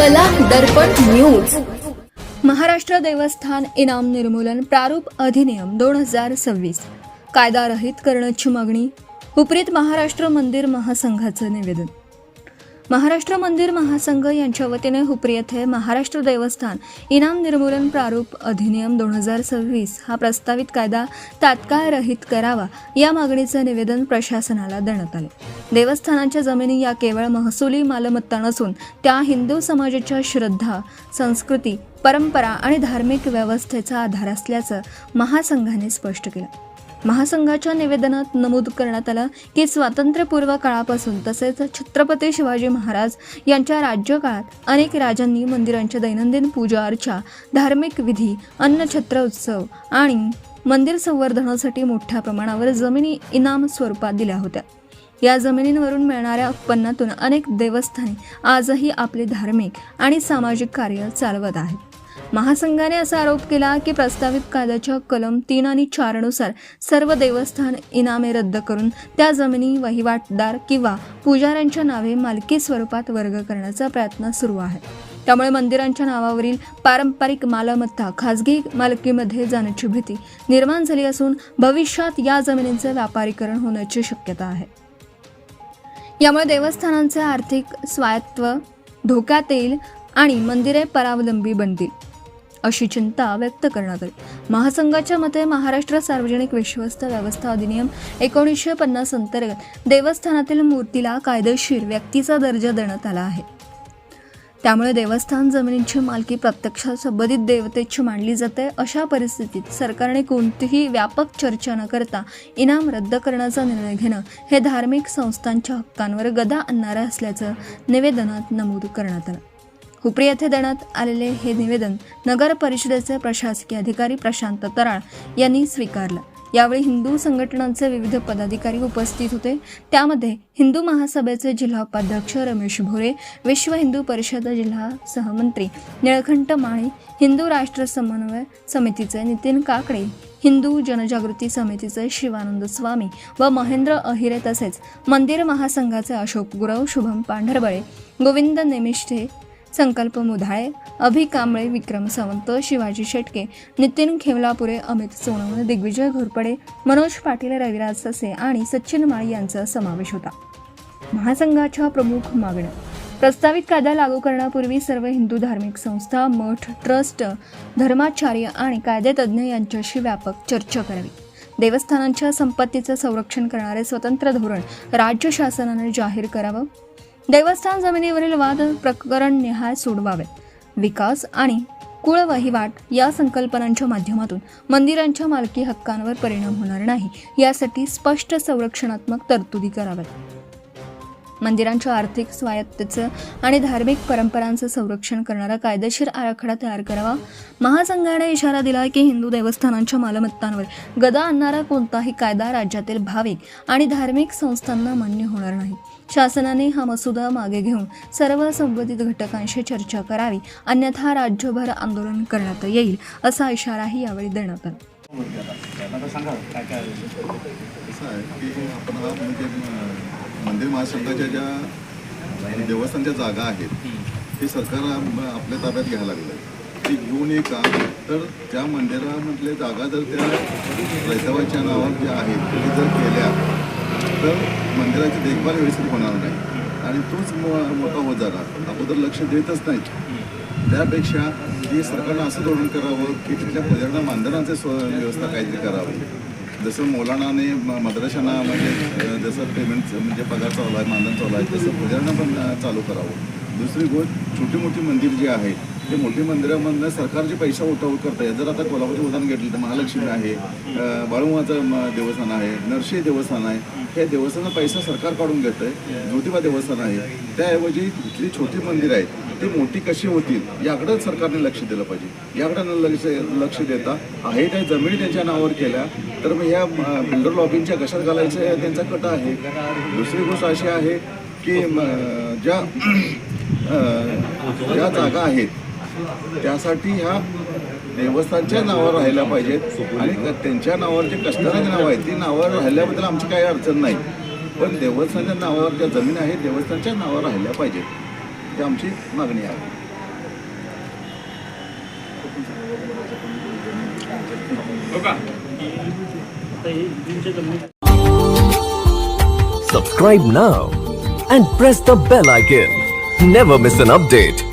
कला दर्पण न्यूज। महाराष्ट्र देवस्थान इनाम निर्मूलन प्रारूप अधिनियम 2026 कायदा रहित करण्याची मागणी। हुपरीत महाराष्ट्र मंदिर महासंघाचं निवेदन। महाराष्ट्र मंदिर महासंघ यांच्या वतीने हुपरी येथे महाराष्ट्र देवस्थान इनाम निर्मूलन प्रारूप अधिनियम 2026 हा प्रस्तावित कायदा तात्काळ रहित करावा या मागणीचे निवेदन प्रशासनाला देण्यात आले। देवस्थानांच्या जमिनी या केवळ महसुली मालमत्ता नसून त्या हिंदू समाजाच्या श्रद्धा, संस्कृती, परंपरा आणि धार्मिक व्यवस्थेचा आधार असल्याचं महासंघाने स्पष्ट केलं। महासंघाच्या निवेदनात नमूद करण्यात आलं की स्वातंत्र्यपूर्व काळापासून तसेच छत्रपती शिवाजी महाराज यांच्या राज्यकाळात अनेक राजांनी मंदिरांच्या दैनंदिन पूजा अर्चा, धार्मिक विधी, अन्नछत्र उत्सव आणि मंदिर संवर्धनासाठी मोठ्या प्रमाणावर जमिनी इनाम स्वरूपात दिल्या होत्या। या जमिनींवरून मिळणाऱ्या उत्पन्नातून अनेक देवस्थाने आजही आपले धार्मिक आणि सामाजिक कार्य चालवत आहेत। महासंघाने असा आरोप केला की प्रस्तावित कायद्याच्या कलम 3 आणि 4 नुसार सर्व देवस्थान इनामे रद्द करून त्या जमिनी वहिवाटदार किंवा पुजाऱ्यांच्या नावे मालकी स्वरूपात वर्ग करण्याचा प्रयत्न सुरू आहे। त्यामुळे मंदिरांच्या नावावरील पारंपरिक मालमत्ता खाजगी मालकीमध्ये जाण्याची भीती निर्माण झाली असून भविष्यात या जमिनींचे व्यापारीकरण होण्याची शक्यता आहे। यामुळे देवस्थानांचे आर्थिक स्वायत्व धोक्यात येईल आणि मंदिरे परावलंबी बनतील अशी चिंता व्यक्त करण्यात आली। महासंघाच्या मते महाराष्ट्र सार्वजनिक विश्वस्त व्यवस्था अधिनियम 1950 अंतर्गत देवस्थानातील मूर्तीला कायदेशीर व्यक्तीचा दर्जा देण्यात आला आहे। त्यामुळे देवस्थान जमिनींची मालकी प्रत्यक्षात संबंधित देवतेची मानली जाते। अशा परिस्थितीत सरकारने कोणतीही व्यापक चर्चा न करता इनाम रद्द करण्याचा निर्णय घेणं हे धार्मिक संस्थांच्या हक्कांवर गदा आणणारे असल्याचं निवेदनात नमूद करण्यात आलं। हुपरी येथे देण्यात आलेले हे निवेदन नगर परिषदेचे प्रशासकीय अधिकारी प्रशांत तराळ यांनी स्वीकारलं। यावेळी हिंदू संघटनांचे विविध पदाधिकारी उपस्थित होते। त्यामध्ये हिंदू महासभेचे जिल्हा उपाध्यक्ष रमेश भोरे, विश्व हिंदू परिषद जिल्हा सहमंत्री निळकंठ माळी, हिंदू राष्ट्र समन्वय समितीचे नितीन काकडे, हिंदू जनजागृती समितीचे शिवानंद स्वामी व महेंद्र अहिरे तसेच मंदिर महासंघाचे अशोक गुरव, शुभम पांढरबळे, गोविंद नेमिष्ठे, संकल्प मुधाळे, अभि कांबळे, विक्रम सावंत, शिवाजी शेटके, नितीन खेवलापुरे, अमित सोनवणे, दिग्विजय घोरपडे, मनोज पाटील, रविराज ससे आणि सचिन माळी यांचा समावेश होता। महासंघाच्या प्रमुख मागण्या: प्रस्तावित कायदा लागू करण्यापूर्वी सर्व हिंदू धार्मिक संस्था, मठ, ट्रस्ट, धर्माचार्य आणि कायदेतज्ञ यांच्याशी व्यापक चर्चा करावी। देवस्थानांच्या संपत्तीचं संरक्षण करणारे स्वतंत्र धोरण राज्य शासनाने जाहीर करावं। देवस्थान जमिनीवरील वाद प्रकरण निहाय सोडवावेत। विकास आणि कुळ वहिवाट या संकल्पनांच्या माध्यमातून मंदिरांच्या मालकी हक्कांवर परिणाम होणार नाही यासाठी स्पष्ट संरक्षणात्मक तरतुदी कराव्यात। मंदिरांच्या आर्थिक स्वायत्तेचं आणि धार्मिक परंपरांचं संरक्षण करणारा कायदेशीर आराखडा तयार करावा। महासंघाने इशारा दिला की हिंदू देवस्थानांच्या मालमत्तांवर गदा आणणारा कोणताही कायदा राज्यातील भाविक आणि धार्मिक संस्थांना मान्य होणार नाही। शासनाने हा मसुदा मागे घेऊन सर्व संबंधित घटकांशी चर्चा करावी, अन्यथा राज्यभर आंदोलन करण्यात येईल असा इशाराही यावेळी देण्यात आला। मंदिर महासंघाच्या ज्या देवस्थानच्या जागा आहेत ते सरकार आपल्या ताब्यात घ्यायला लागलं आहे। ती घेऊन ये का तर त्या मंदिरामधल्या जागा जर त्या रैतावाच्या नावावर ज्या आहेत ते जर केल्या तर मंदिराची देखभाल व्यवस्थित होणार नाही आणि तोच मोठा होत जाणार। अगोदर लक्ष देतच नाहीत। त्यापेक्षा की सरकारनं असं धोरण करावं की तिथल्या पुजाऱ्यांना मानधनाची व्यवस्था काहीतरी करावी। जसं मौलानाने मद्राशांना म्हणजे जसं पेमेंट म्हणजे पगार चालू आहे, मानधन चालू आहे, तसं पुजाऱ्यांना पण चालू करावं। दुसरी गोष्ट छोटी मोठी मंदिर जी आहेत ते मोठी मंदिरामधनं सरकारचे पैसा उठाव करता येईल। जर आता कोल्हापूरचं उदाहरण घेतलं तर महालक्ष्मी आहे, बाळूमाचं देवस्थान आहे, नरशी देवस्थान आहे, हे देवस्थानाचा पैसा सरकार काढून घेतं आहे। ज्योतिबा देवस्थान आहे, त्याऐवजी इथली छोटी मंदिर आहेत ती मोठी कशी होतील याकडं सरकारने लक्ष दिलं पाहिजे। याकडं लक्ष देता आहे त्या जमिनी त्यांच्या नावावर केल्या तर मग ह्या बिल्डर लॉबींच्या कशात घालायचं त्यांचा कट आहे। दुसरी गोष्ट अशी आहे की ज्या जागा आहेत त्यासाठी ह्या देवस्थानच्या नावावर राहायला पाहिजेत आणि त्यांच्या नावावर जे कष्टकऱ्यांची नावं आहेत ती नावावर राहिल्याबद्दल आमची काही अडचण नाही, पण देवस्थानच्या नावावर ज्या जमीन आहेत देवस्थानच्या नावावर राहिल्या पाहिजेत ही आमची मागणी आहे। आपण Subscribe now and press the bell icon. Never miss an update.